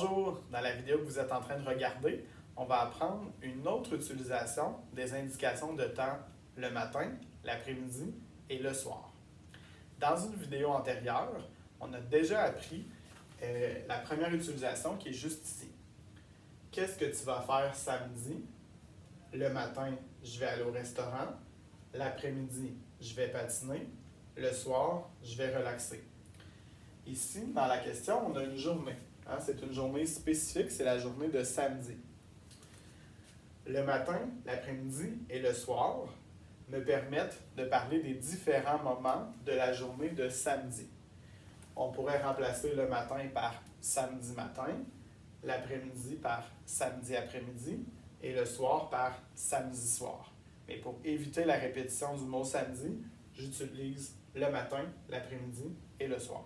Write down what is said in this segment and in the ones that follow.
Bonjour! Dans la vidéo que vous êtes en train de regarder, on va apprendre une autre utilisation des indications de temps le matin, l'après-midi et le soir. Dans une vidéo antérieure, on a déjà appris la première utilisation qui est juste ici. Qu'est-ce que tu vas faire samedi? Le matin, je vais aller au restaurant. L'après-midi, je vais patiner. Le soir, je vais relaxer. Ici, dans la question, on a une journée. C'est une journée spécifique, c'est la journée de samedi. Le matin, l'après-midi et le soir me permettent de parler des différents moments de la journée de samedi. On pourrait remplacer le matin par samedi matin, l'après-midi par samedi après-midi et le soir par samedi soir. Mais pour éviter la répétition du mot samedi, j'utilise le matin, l'après-midi et le soir.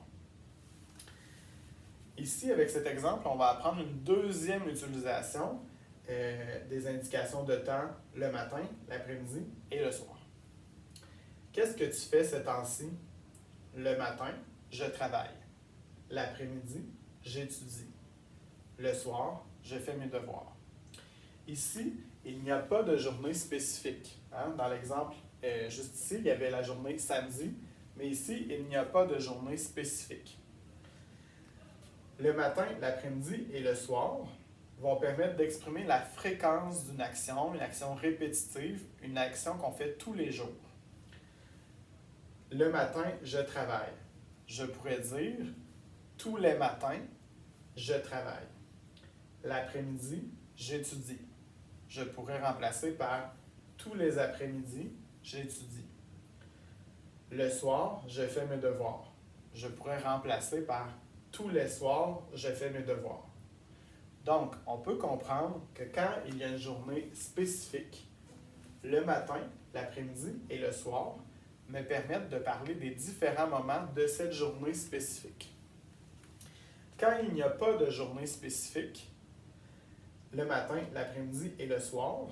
Ici, avec cet exemple, on va apprendre une deuxième utilisation des indications de temps le matin, l'après-midi et le soir. Qu'est-ce que tu fais ces temps-ci? Le matin, je travaille. L'après-midi, j'étudie. Le soir, je fais mes devoirs. Ici, il n'y a pas de journée spécifique. Dans l'exemple juste ici, il y avait la journée samedi, mais ici, il n'y a pas de journée spécifique. Le matin, l'après-midi et le soir vont permettre d'exprimer la fréquence d'une action, une action répétitive, une action qu'on fait tous les jours. Le matin, je travaille. Je pourrais dire tous les matins, je travaille. L'après-midi, j'étudie. Je pourrais remplacer par tous les après-midi, j'étudie. Le soir, je fais mes devoirs. Je pourrais remplacer par tous les soirs, je fais mes devoirs. Donc, on peut comprendre que quand il y a une journée spécifique, le matin, l'après-midi et le soir me permettent de parler des différents moments de cette journée spécifique. Quand il n'y a pas de journée spécifique, le matin, l'après-midi et le soir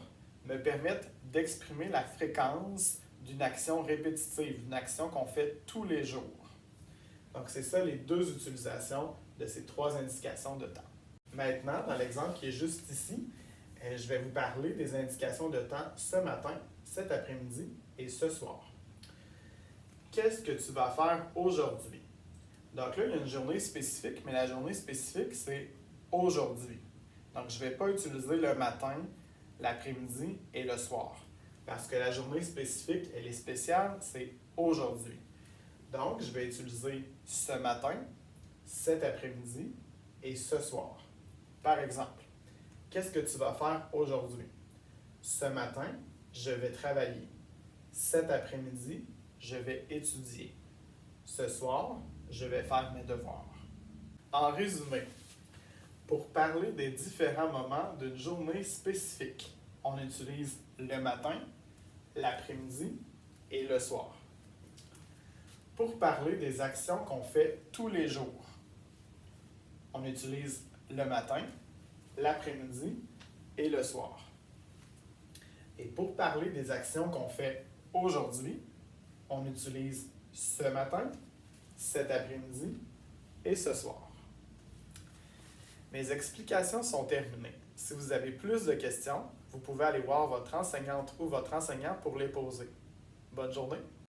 me permettent d'exprimer la fréquence d'une action répétitive, d'une action qu'on fait tous les jours. Donc, c'est ça les deux utilisations de ces trois indications de temps. Maintenant, dans l'exemple qui est juste ici, je vais vous parler des indications de temps ce matin, cet après-midi et ce soir. Qu'est-ce que tu vas faire aujourd'hui? Donc là, il y a une journée spécifique, mais la journée spécifique, c'est aujourd'hui. Donc, je ne vais pas utiliser le matin, l'après-midi et le soir. Parce que la journée spécifique, elle est spéciale, c'est aujourd'hui. Donc, je vais utiliser ce matin, cet après-midi et ce soir. Par exemple, qu'est-ce que tu vas faire aujourd'hui? Ce matin, je vais travailler. Cet après-midi, je vais étudier. Ce soir, je vais faire mes devoirs. En résumé, pour parler des différents moments d'une journée spécifique, on utilise le matin, l'après-midi et le soir. Pour parler des actions qu'on fait tous les jours, on utilise le matin, l'après-midi et le soir. Et pour parler des actions qu'on fait aujourd'hui, on utilise ce matin, cet après-midi et ce soir. Mes explications sont terminées. Si vous avez plus de questions, vous pouvez aller voir votre enseignante ou votre enseignant pour les poser. Bonne journée!